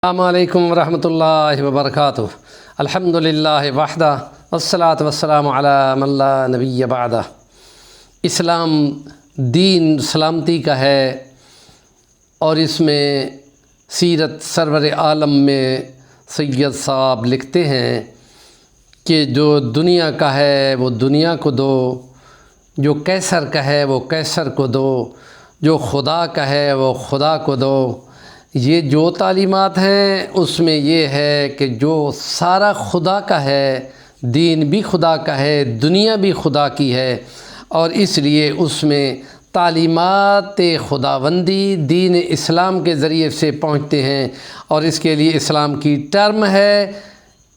السلام علیکم ورحمۃ اللہ وبرکاتہ۔ الحمدللہ وحدہ والصلاۃ والسلام علی من لا نبی بعدہ۔ اسلام دین سلامتی کا ہے، اور اس میں سیرت سرور عالم میں سید صاحب لکھتے ہیں کہ جو دنیا کا ہے وہ دنیا کو دو، جو قیصر کا ہے وہ قیصر کو دو، جو خدا کا ہے وہ خدا کو دو۔ یہ جو تعلیمات ہیں اس میں یہ ہے کہ جو سارا خدا کا ہے، دین بھی خدا کا ہے، دنیا بھی خدا کی ہے، اور اس لیے اس میں تعلیمات خداوندی دین اسلام کے ذریعے سے پہنچتے ہیں، اور اس کے لیے اسلام کی ٹرم ہے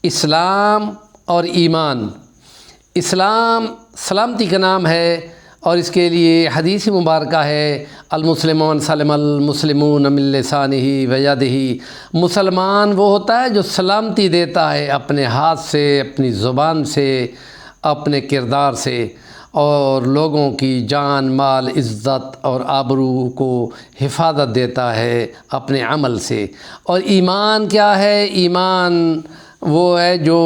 اسلام اور ایمان۔ اسلام سلامتی کا نام ہے، اور اس کے لیے حدیث مبارکہ ہے المسلمون سلم المسلمون من لسانہ و یدہ۔ مسلمان وہ ہوتا ہے جو سلامتی دیتا ہے اپنے ہاتھ سے، اپنی زبان سے، اپنے کردار سے، اور لوگوں کی جان مال عزت اور آبرو کو حفاظت دیتا ہے اپنے عمل سے۔ اور ایمان کیا ہے؟ ایمان وہ ہے جو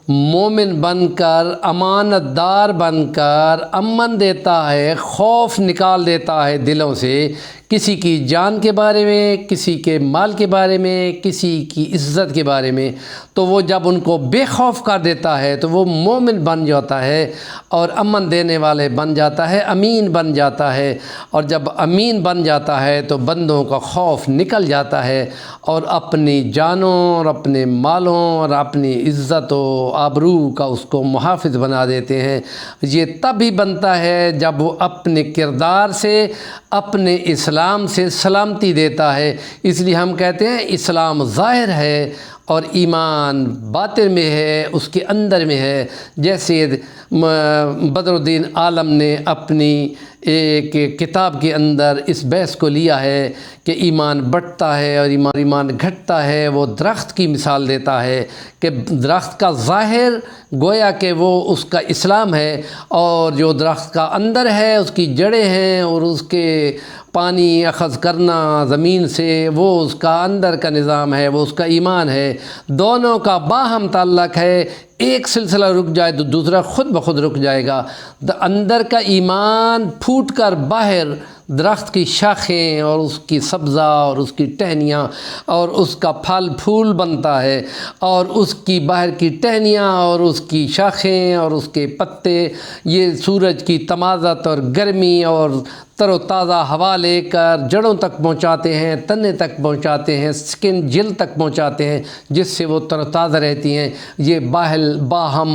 مومن بن کر، امانت دار بن کر امن دیتا ہے، خوف نکال دیتا ہے دلوں سے، کسی کی جان کے بارے میں، کسی کے مال کے بارے میں، کسی کی عزت کے بارے میں۔ تو وہ جب ان کو بے خوف کر دیتا ہے تو وہ مومن بن جاتا ہے، اور امن دینے والے بن جاتا ہے، امین بن جاتا ہے۔ اور جب امین بن جاتا ہے تو بندوں کا خوف نکل جاتا ہے، اور اپنی جانوں اور اپنے مالوں اور اپنی عزت و آبرو کا اس کو محافظ بنا دیتے ہیں۔ یہ تب ہی بنتا ہے جب وہ اپنے کردار سے، اپنے اسلام سے سلامتی دیتا ہے۔ اس لیے ہم کہتے ہیں اسلام ظاہر ہے اور ایمان باطن میں ہے، اس کے اندر میں ہے۔ جیسے بدر الدین عالم نے اپنی ایک کتاب کے اندر اس بحث کو لیا ہے کہ ایمان بڑھتا ہے اور ایمان گھٹتا ہے۔ وہ درخت کی مثال دیتا ہے کہ درخت کا ظاہر گویا کہ وہ اس کا اسلام ہے، اور جو درخت کا اندر ہے اس کی جڑیں ہیں، اور اس کے پانی اخذ کرنا زمین سے، وہ اس کا اندر کا نظام ہے، وہ اس کا ایمان ہے۔ دونوں کا باہم تعلق ہے، ایک سلسلہ رک جائے تو دوسرا خود بخود رک جائے گا۔ اندر کا ایمان پھوٹ کر باہر درخت کی شاخیں اور اس کی سبزہ اور اس کی ٹہنیاں اور اس کا پھل پھول بنتا ہے، اور اس کی باہر کی ٹہنیاں اور اس کی شاخیں اور اس کے پتے یہ سورج کی تمازت اور گرمی اور تر و تازہ ہوا لے کر جڑوں تک پہنچاتے ہیں، تنے تک پہنچاتے ہیں، سکن جلد تک پہنچاتے ہیں، جس سے وہ تر و تازہ رہتی ہیں۔ یہ باہم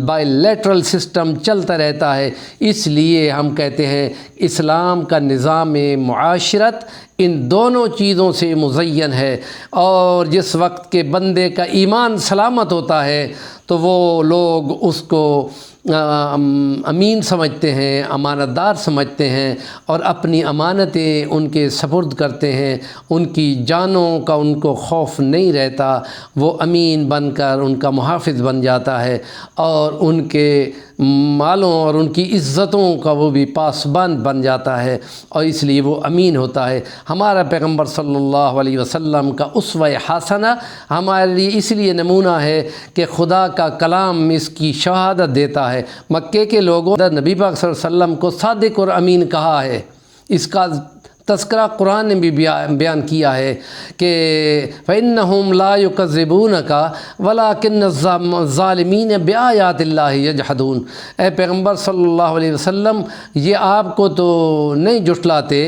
بائی لیٹرل سسٹم چلتا رہتا ہے۔ اس لیے ہم کہتے ہیں اسلام کا نظام معاشرت ان دونوں چیزوں سے مزین ہے، اور جس وقت کے بندے کا ایمان سلامت ہوتا ہے تو وہ لوگ اس کو امین سمجھتے ہیں، امانت دار سمجھتے ہیں، اور اپنی امانتیں ان کے سپرد کرتے ہیں۔ ان کی جانوں کا ان کو خوف نہیں رہتا، وہ امین بن کر ان کا محافظ بن جاتا ہے، اور ان کے مالوں اور ان کی عزتوں کا وہ بھی پاسبان بن جاتا ہے، اور اس لیے وہ امین ہوتا ہے۔ ہمارا پیغمبر صلی اللہ علیہ وسلم کا اسوہ حسنہ ہمارے لیے اس لیے نمونہ ہے کہ خدا کا کلام اس کی شہادت دیتا ہے۔ مکے کے لوگوں نے نبی پاک صلی اللہ علیہ وسلم کو صادق اور امین کہا ہے۔ اس کا تذکرہ قرآن نے بھی بیان کیا ہے کہ فَإِنَّهُمْ لَا يُكَذِّبُونَكَ وَلَكِنَّ الظَّالِمِينَ بِآيَاتِ اللَّهِ يَجْحَدُونَ۔ اے پیغمبر صلی اللہ علیہ وسلم، یہ آپ کو تو نہیں جھٹلاتے،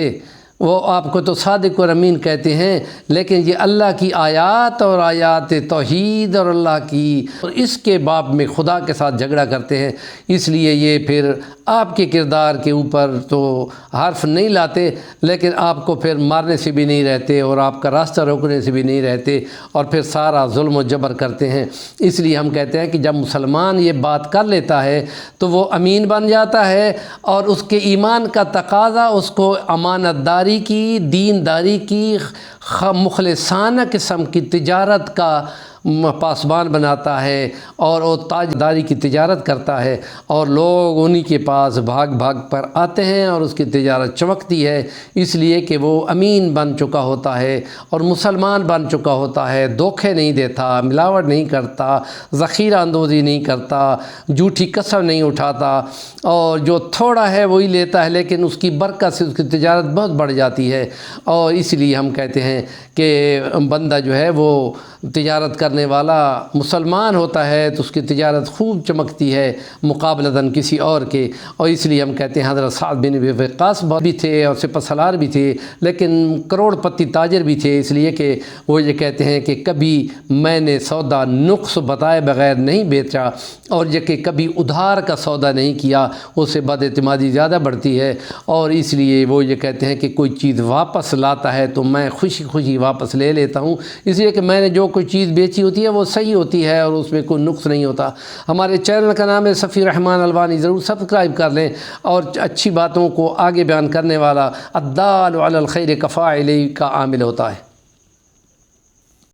وہ آپ کو تو صادق اور امین کہتے ہیں، لیکن یہ اللہ کی آیات اور آیات توحید اور اللہ کی اور اس کے باب میں خدا کے ساتھ جھگڑا کرتے ہیں۔ اس لیے یہ پھر آپ کے کردار کے اوپر تو حرف نہیں لاتے، لیکن آپ کو پھر مارنے سے بھی نہیں رہتے، اور آپ کا راستہ روکنے سے بھی نہیں رہتے، اور پھر سارا ظلم و جبر کرتے ہیں۔ اس لیے ہم کہتے ہیں کہ جب مسلمان یہ بات کر لیتا ہے تو وہ امین بن جاتا ہے، اور اس کے ایمان کا تقاضا اس کو امانت داری کی، دینداری کی، مخلصانہ قسم کی تجارت کا پاسبان بناتا ہے اور وہ تاجداری کی تجارت کرتا ہے اور لوگ انہی کے پاس بھاگ بھاگ پر آتے ہیں اور اس کی تجارت چمکتی ہے، اس لیے کہ وہ امین بن چکا ہوتا ہے اور مسلمان بن چکا ہوتا ہے، دھوکے نہیں دیتا، ملاوٹ نہیں کرتا، ذخیرہ اندوزی نہیں کرتا، جھوٹی قسم نہیں اٹھاتا، اور جو تھوڑا ہے وہی لیتا ہے، لیکن اس کی برکت سے اس کی تجارت بہت بڑھ جاتی ہے۔ اور اس لیے ہم کہتے ہیں کہ بندہ جو ہے وہ تجارت کرنے والا مسلمان ہوتا ہے تو اس کی تجارت خوب چمکتی ہے مقابلتاً کسی اور کے، اور اس لیے ہم کہتے ہیں حضرت سعد بن ابی وقاص بھی تھے اور سپہ سالار بھی تھے، لیکن کروڑ پتی تاجر بھی تھے، اس لیے کہ وہ یہ کہتے ہیں کہ کبھی میں نے سودا نقص بتائے بغیر نہیں بیچا، اور یہ کہ کبھی ادھار کا سودا نہیں کیا، اس سے بد اعتمادی زیادہ بڑھتی ہے، اور اس لیے وہ یہ کہتے ہیں کہ کوئی چیز واپس لاتا ہے تو میں خوشی خوشی واپس لے لیتا ہوں، اس لیے کہ میں نے جو کوئی چیز بیچی ہوتی ہے وہ صحیح ہوتی ہے اور اس میں کوئی نقص نہیں ہوتا۔ ہمارے چینل کا نام ہے صفی الرحمن الوانی، ضرور سبسکرائب کر لیں، اور اچھی باتوں کو آگے بیان کرنے والا الدال علی الخیر کفاعلہ کا عامل ہوتا ہے۔